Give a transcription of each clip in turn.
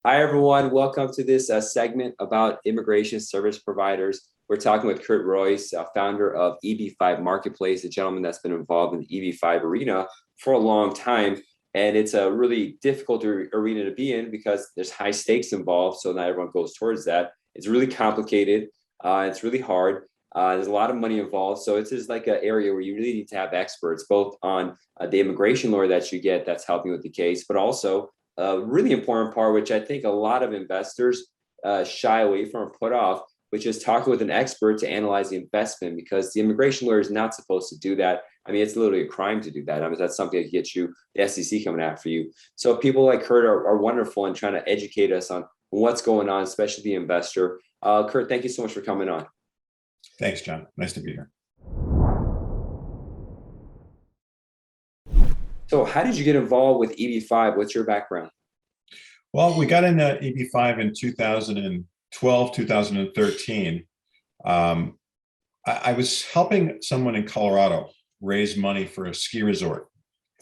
Hi, everyone. Welcome to this segment about immigration service providers. We're talking with Kurt Royce, founder of EB-5 Marketplace, a gentleman that's been involved in the EB-5 arena for a long time. And it's a really difficult arena to be in because there's high stakes involved. So not everyone goes towards that. It's really complicated. It's really hard. There's a lot of money involved. So it's just like an area where you really need to have experts, both on the immigration lawyer that you get that's helping with the case, but also a really important part, which I think a lot of investors shy away from or put off, which is talking with an expert to analyze the investment, because the immigration lawyer is not supposed to do that. I mean, it's literally a crime to do that. I mean, that's something that gets you the SEC coming after you. So people like Kurt are wonderful in trying to educate us on what's going on, especially the investor. Kurt, thank you so much for coming on. Thanks, John. Nice to be here. So how did you get involved with EB-5? What's your background? Well, we got into EB-5 in 2012, 2013. I was helping someone in Colorado raise money for a ski resort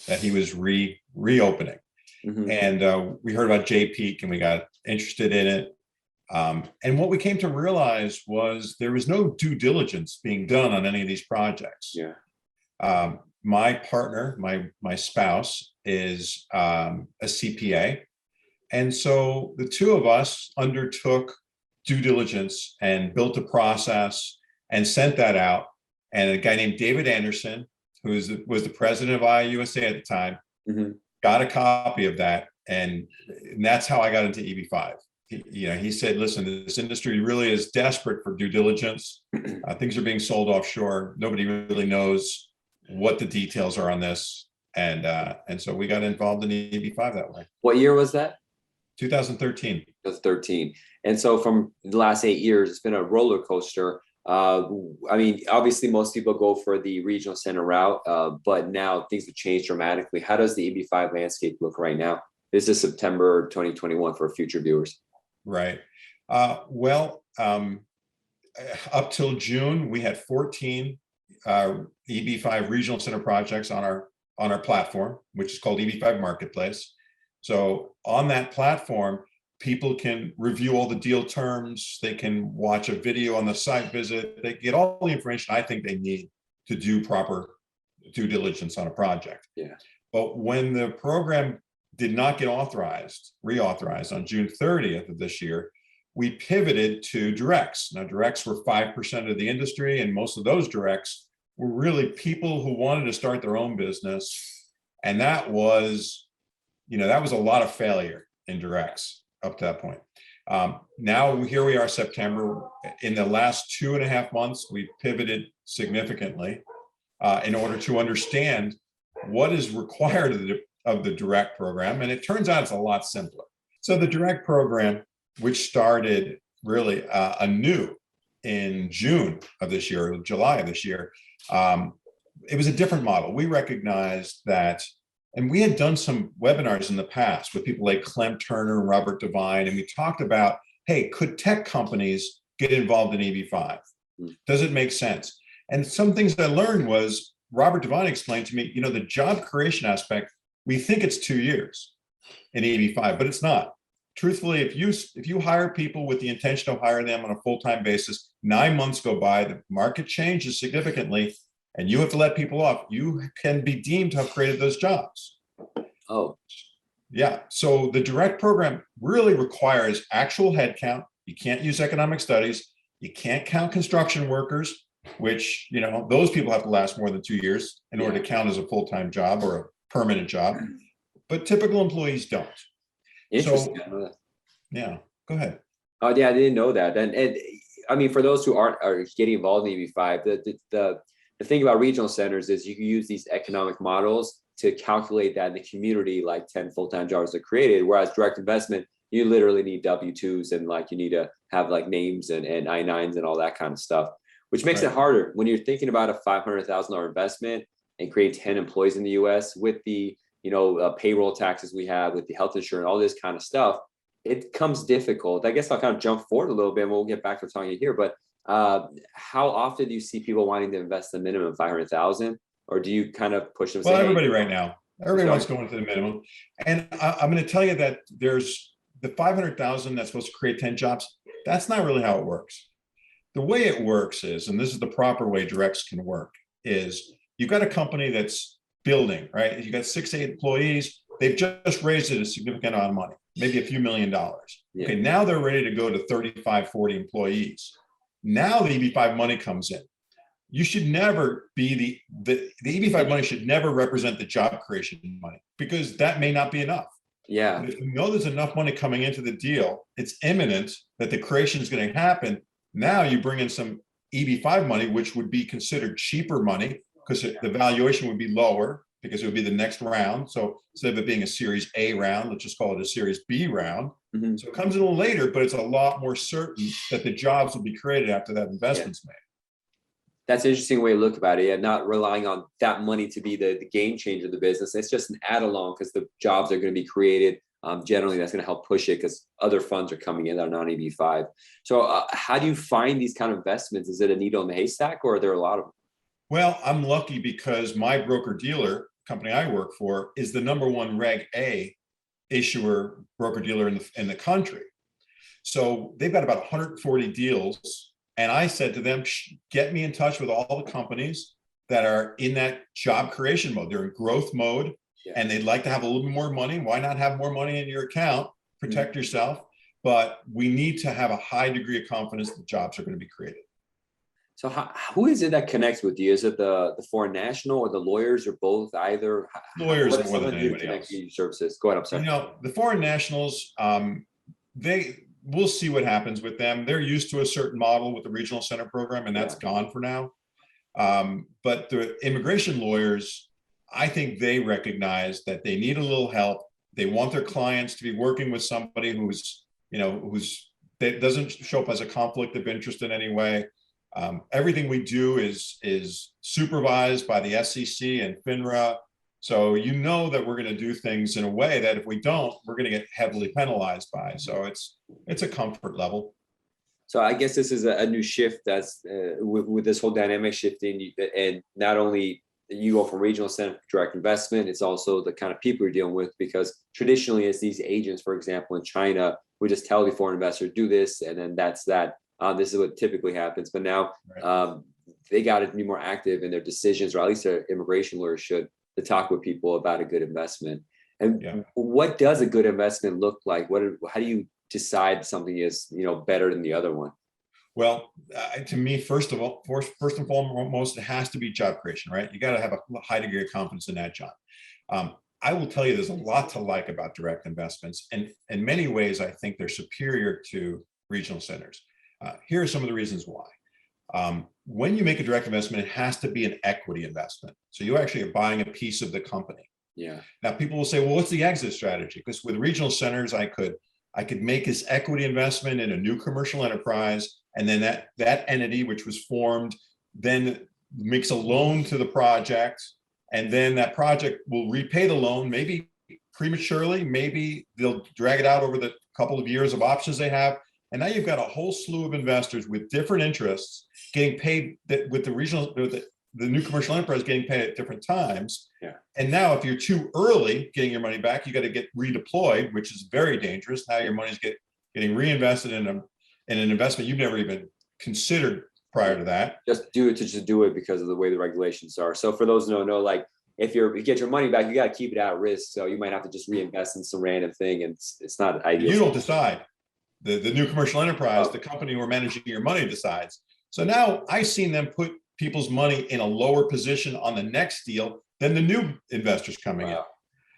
that he was reopening. Mm-hmm. And we heard about J-Peak and we got interested in it. And what we came to realize was there was no due diligence being done on any of these projects. Yeah. My partner, my spouse, is a CPA. And so the two of us undertook due diligence and built a process and sent that out. And a guy named David Anderson, who was the president of IUSA at the time, mm-hmm. got a copy of that. And that's how I got into EB-5. He said, listen, this industry really is desperate for due diligence. Things are being sold offshore. Nobody really knows what the details are on this. And so we got involved in EB-5 that way. What year was that? 2013. 2013. And so from the last 8 years, it's been a roller coaster. I mean, obviously most people go for the regional center route, but now things have changed dramatically. How does the EB-5 landscape look right now? This is September 2021 for future viewers. Right. Up till June, we had 14 EB-5 regional center projects on our platform, which is called EB-5 Marketplace. So on that platform, people can review all the deal terms. They can watch a video on the site visit. They get all the information I think they need to do proper due diligence on a project. Yeah. But when the program did not get reauthorized on June 30th of this year, we pivoted to directs. Now, directs were 5% of the industry, and most of those directs were really people who wanted to start their own business. And that was a lot of failure in directs up to that point. Now, here we are, September. In the last 2.5 months, we've pivoted significantly in order to understand what is required of the direct program. And it turns out it's a lot simpler. So the direct program, which started really anew in June of this year, or July of this year, it was a different model. We recognized that, and we had done some webinars in the past with people like Clem Turner and Robert Devine, and we talked about, hey, could tech companies get involved in EB-5? Does it make sense? And some things I learned was, Robert Devine explained to me, the job creation aspect, we think it's 2 years in EB-5, but it's not. Truthfully, if you hire people with the intention of hiring them on a full-time basis, 9 months go by, the market changes significantly, and you have to let people off, you can be deemed to have created those jobs. Oh. Yeah. So the direct program really requires actual headcount. You can't use economic studies. You can't count construction workers, which, those people have to last more than 2 years in order to count as a full-time job or a permanent job. But typical employees don't. Interesting. So, yeah, go ahead. Oh, yeah, I didn't know that. And I mean, for those who are getting involved in EB-5, the thing about regional centers is you can use these economic models to calculate that in the community, like 10 full-time jobs are created. Whereas direct investment, you literally need W-2s and you need to have names and I-9s and all that kind of stuff, which makes it harder when you're thinking about a $500,000 investment and create 10 employees in the US with the payroll taxes we have, with the health insurance, all this kind of stuff. It comes difficult. I guess I'll kind of jump forward a little bit and we'll get back to talking here. But how often do you see people wanting to invest the minimum 500,000, or do you kind of push them? Well, everybody right now, everybody wants to go into the minimum. And I'm going to tell you that there's the 500,000 that's supposed to create 10 jobs, that's not really how it works. The way it works is, and this is the proper way directs can work, is you've got a company that's building, right? You got 6 to 8 employees. They've just raised it a significant amount of money, maybe a few $1,000,000. Yeah. Okay, now they're ready to go to 35, 40 employees. Now the EB-5 money comes in. You should never be the EB-5 money should never represent the job creation money, because that may not be enough. Yeah. But if you know there's enough money coming into the deal, it's imminent that the creation is going to happen. Now you bring in some EB-5 money, which would be considered cheaper money because the valuation would be lower because it would be the next round. So instead of it being a Series A round, let's just call it a Series B round. Mm-hmm. So it comes in a little later, but it's a lot more certain that the jobs will be created after that investment's made. That's an interesting way to look about it. Yeah, not relying on that money to be the game changer of the business. It's just an add along because the jobs are going to be created. Generally, that's going to help push it because other funds are coming in that are non EB-5. So how do you find these kind of investments? Is it a needle in the haystack, or are there a lot of them? Well, I'm lucky because my broker dealer company I work for is the #1 Reg A issuer broker dealer in the country. So they've got about 140 deals. And I said to them, get me in touch with all the companies that are in that job creation mode. They're in growth mode, and they'd like to have a little bit more money. Why not have more money in your account? Protect yourself. But we need to have a high degree of confidence that jobs are going to be created. So who is it that connects with you? Is it the foreign national or the lawyers or both? Either lawyers more than anybody else. Services. Go ahead. I'm sorry. You know, the foreign nationals, we'll see what happens with them. They're used to a certain model with the regional center program, and that's gone for now. But the immigration lawyers, I think they recognize that they need a little help. They want their clients to be working with somebody that doesn't show up as a conflict of interest in any way. Everything we do is supervised by the SEC and FINRA. So you know that we're going to do things in a way that if we don't, we're going to get heavily penalized by. So it's a comfort level. So I guess this is a new shift that's with this whole dynamic shifting, and not only you go from regional center to direct investment, it's also the kind of people you're dealing with, because traditionally as these agents, for example, in China, we just tell the foreign investor, do this, and then that's that. This is what typically happens. But now they got to be more active in their decisions, or at least their immigration lawyers should, to talk with people about a good investment. And what does a good investment look like? How do you decide something is better than the other one? Well, to me, first and foremost, it has to be job creation, right? You got to have a high degree of confidence in that job. I will tell you, there's a lot to like about direct investments, and in many ways, I think they're superior to regional centers. Here are some of the reasons why. When you make a direct investment, it has to be an equity investment. So you actually are buying a piece of the company. Yeah. Now people will say, well, what's the exit strategy? Because with regional centers, I could make this equity investment in a new commercial enterprise, and then that entity, which was formed, then makes a loan to the project, and then that project will repay the loan, maybe prematurely, maybe they'll drag it out over the couple of years of options they have. And now you've got a whole slew of investors with different interests getting paid with the new commercial enterprise getting paid at different times. Yeah. And now if you're too early getting your money back, you got to get redeployed, which is very dangerous. Now your money's getting reinvested in an investment you've never even considered prior to that. Just do it because of the way the regulations are. So for those who don't know, like if you get your money back, you got to keep it at risk. So you might have to just reinvest in some random thing, and it's not ideal. You don't decide. The new commercial enterprise, the company who are managing your money decides. So now I've seen them put people's money in a lower position on the next deal than the new investors coming in.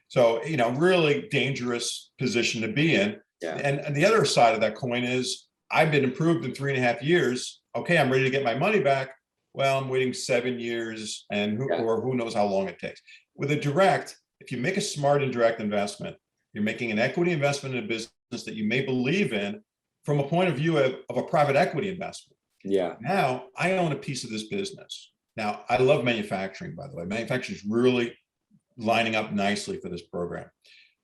So, really dangerous position to be in. Yeah. And the other side of that coin is I've been approved in 3.5 years. Okay, I'm ready to get my money back. Well, I'm waiting 7 years or who knows how long it takes. With a direct, if you make a smart and direct investment, you're making an equity investment in a business that you may believe in from a point of view of a private equity investment. Yeah. Now I own a piece of this business. Now I love manufacturing, by the way. Manufacturing is really lining up nicely for this program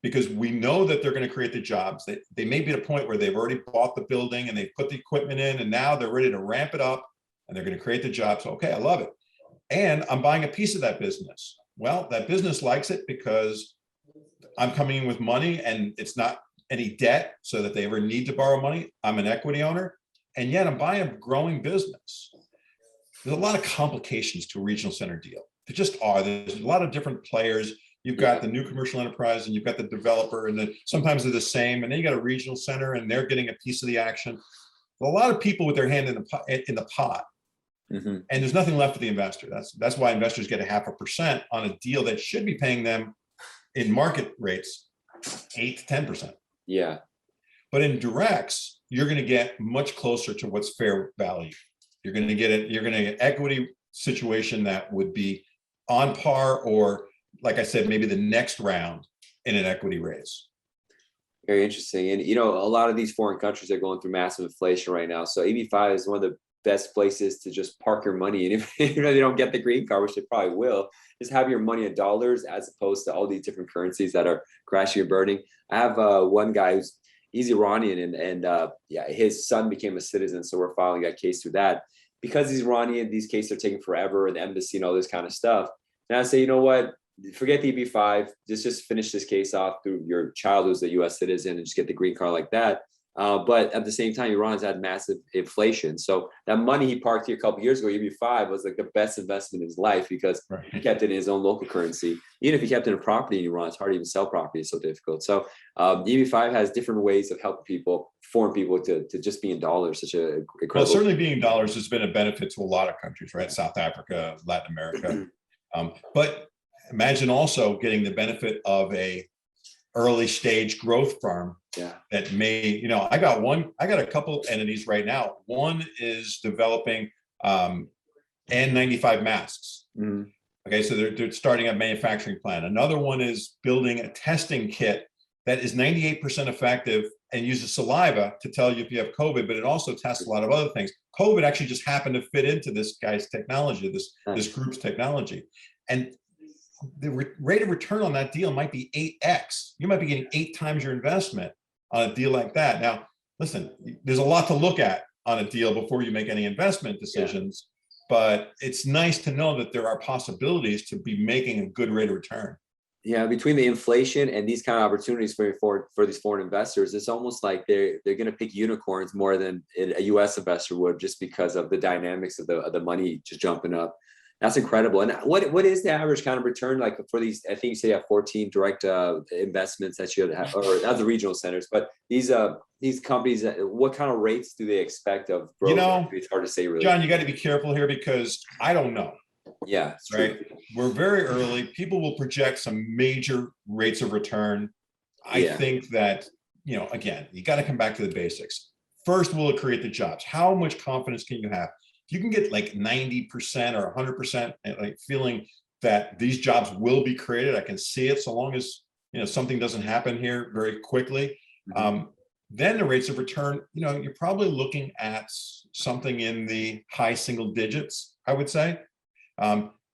because we know that they're going to create the jobs. They may be at a point where they've already bought the building and they've put the equipment in, and now they're ready to ramp it up and they're going to create the jobs. So, okay, I love it. And I'm buying a piece of that business. Well, that business likes it because I'm coming in with money, and it's not any debt so that they ever need to borrow money. I'm an equity owner, and yet I'm buying a growing business. There's a lot of complications to a regional center deal. There just are. There's a lot of different players. You've got the new commercial enterprise, and you've got the developer, and sometimes they're the same. And then you got a regional center, and they're getting a piece of the action. A lot of people with their hand in the pot, and there's nothing left for the investor. That's why investors get a 0.5% on a deal that should be paying them in market rates 8 to 10%. Yeah. But in directs, you're going to get much closer to what's fair value. You're going to get it. You're going to get equity situation that would be on par, or like I said, maybe the next round in an equity raise. Very interesting. And, a lot of these foreign countries are going through massive inflation right now. So EB-5 is one of the best places to just park your money. And if they don't get the green card, which they probably will, just have your money in dollars as opposed to all these different currencies that are crashing and burning. I have one guy he's Iranian, and his son became a citizen. So we're filing that case through that. Because he's Iranian, these cases are taking forever, and the embassy and all this kind of stuff. And I say, you know what? Forget the EB-5. Just finish this case off through your child who's a U.S. citizen and just get the green card like that. But at the same time, Iran's had massive inflation. So that money he parked here a couple of years ago, EB-5, was like the best investment in his life because he kept it in his own local currency. Even if he kept it in a property in Iran, it's hard to even sell property. It's so difficult. So EB-5 has different ways of helping people, foreign people, to just be in dollars. Such a incredible. Well, certainly being in dollars has been a benefit to a lot of countries, right? South Africa, Latin America. But imagine also getting the benefit of a early stage growth firm that may, I got a couple entities right now. One is developing N95 masks. Okay, so they're starting a manufacturing plant. Another one is building a testing kit that is 98% effective and uses saliva to tell you if you have COVID, but it also tests a lot of other things. COVID actually just happened to fit into this guy's technology, this group's technology. And the rate of return on that deal might be 8x. You might be getting 8 times your investment on a deal like that. Now, listen, there's a lot to look at on a deal before you make any investment decisions, but it's nice to know that there are possibilities to be making a good rate of return. Yeah, between the inflation and these kind of opportunities for these foreign investors, it's almost like they're going to pick unicorns more than a U.S. investor would, just because of the dynamics of the money just jumping up. That's incredible. And what is the average kind of return like for these? I think you say you have 14 direct investments that you have, or as the regional centers. But these companies, what kind of rates do they expect of growth? It's hard to say, really. John, you got to be careful here because I don't know. Yeah, it's true. Right. We're very early. People will project some major rates of return. I think that, again, you got to come back to the basics. First, will it create the jobs? How much confidence can you have? You can get like 90% or 100%, like feeling that these jobs will be created. I can see it, so long as something doesn't happen here very quickly. Then the rates of return, you're probably looking at something in the high single digits, I would say.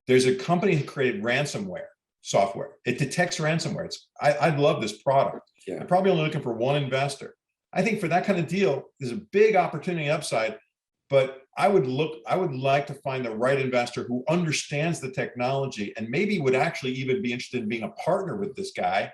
There's a company that created ransomware software. It detects ransomware. I love this product. I'm probably only looking for one investor. I think for that kind of deal, there's a big opportunity upside, but I would like to find the right investor who understands the technology and maybe would actually even be interested in being a partner with this guy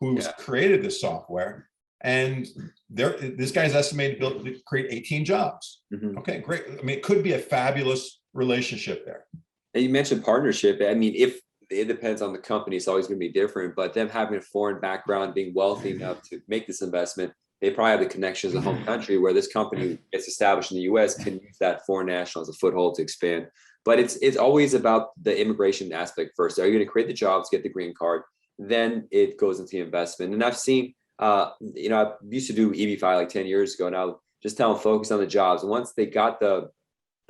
who's created this software. And this guy's estimated to create 18 jobs. Okay, great. I mean, it could be a fabulous relationship there. And you mentioned partnership. I mean, if it depends on the company, it's always going to be different. But them having a foreign background, being wealthy enough to make this investment, they probably have the connections of home country where this company gets established in the U.S. can use that foreign national as a foothold to expand. But it's always about the immigration aspect first. Are you going to create the jobs, get the green card? Then it goes into the investment. And I've seen, I used to do EB-5 like 10 years ago. Now just tell them focus on the jobs. And once they got the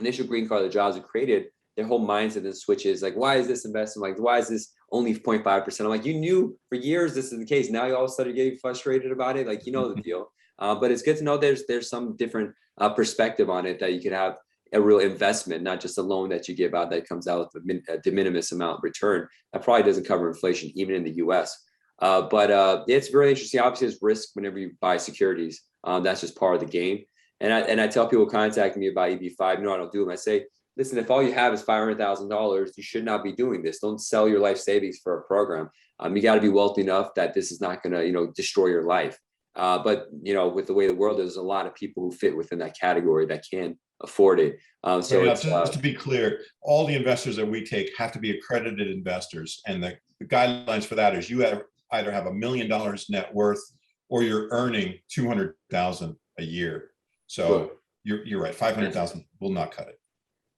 initial green card, the jobs are created, their whole mindset then switches. Like, why is this investment? Like, why is this only 0.5%? I'm like, you knew for years this is the case. Now you all of a sudden getting frustrated about it. Like, the deal. But it's good to know there's some different perspective on it, that you could have a real investment, not just a loan that you give out that comes out with a de minimis amount return. That probably doesn't cover inflation, even in the US. But it's very interesting. Obviously, there's risk whenever you buy securities. That's just part of the game. And I tell people contacting me about EB-5, no, I don't do them. I say, listen, if all you have is $500,000, you should not be doing this. Don't sell your life savings for a program. You got to be wealthy enough that this is not going to, destroy your life. But with the way the world is, there's a lot of people who fit within that category that can afford it. So Yeah, it's just to be clear, all the investors that we take have to be accredited investors, and the guidelines for that is you either have $1 million net worth or you're earning 200,000 a year. So you're right, 500,000 will not cut it.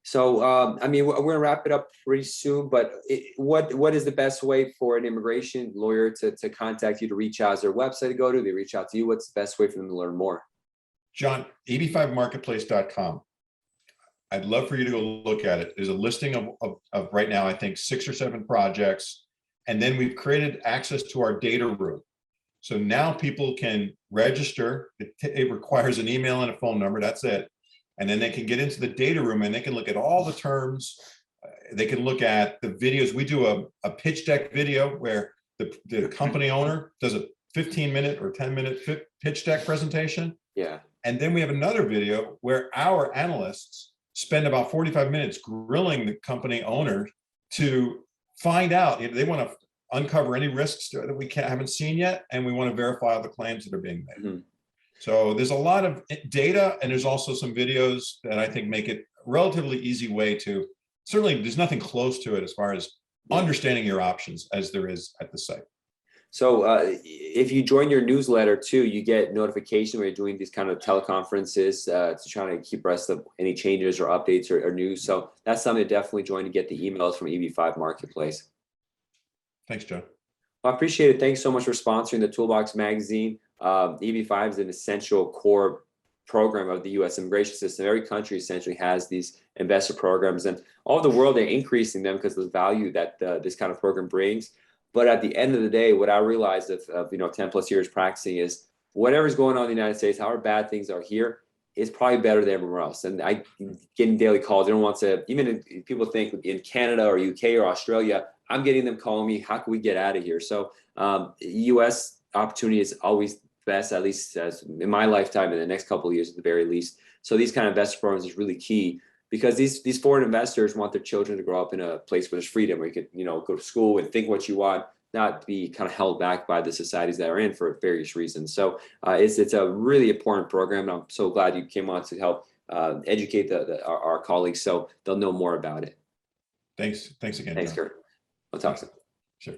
So, I mean, we're gonna wrap it up pretty soon, but what is the best way for an immigration lawyer to contact you, to reach out? Is there a website to go to? They reach out to you? What's the best way for them to learn more? John, EB5marketplace.com. I'd love for you to go look at it. There's a listing of right now, I think 6 or 7 projects. And then we've created access to our data room. So now people can register. It requires an email and a phone number. That's it. And then they can get into the data room and they can look at all the terms. They can look at the videos. We do a pitch deck video where the company owner does a 15-minute or 10-minute pitch deck presentation. Yeah. And then we have another video where our analysts spend about 45 minutes grilling the company owner to find out if they want to uncover any risks that we haven't seen yet, and we want to verify all the claims that are being made. Mm-hmm. So there's a lot of data, and there's also some videos that I think make it a relatively easy way to, certainly there's nothing close to it as far as understanding your options as there is at the site. So if you join your newsletter too, you get notification when you're doing these kind of teleconferences to try to keep abreast of any changes or updates or news. So that's something to definitely join to get the emails from EB-5 Marketplace. Thanks, Joe. Well, I appreciate it. Thanks so much for sponsoring the Toolbox magazine. EB-5 is an essential core program of the U.S. immigration system. Every country essentially has these investor programs, and all over the world they're increasing them because of the value that this kind of program brings. But at the end of the day, what I realized of 10 plus years practicing is whatever's going on in the United States, however bad things are here, is probably better than everywhere else. And I getting daily calls. I don't want to, even if people think in Canada or UK or Australia, I'm getting them calling me, how can we get out of here? So US opportunity is always best, at least as in my lifetime, in the next couple of years at the very least. So these kind of investor programs is really key, because these foreign investors want their children to grow up in a place where there's freedom, where you could go to school and think what you want, not be kind of held back by the societies that are in for various reasons. So it's a really important program, and I'm so glad you came on to help educate our colleagues so they'll know more about it. Thanks again. Thanks, John. Kurt. We'll talk soon. Sure.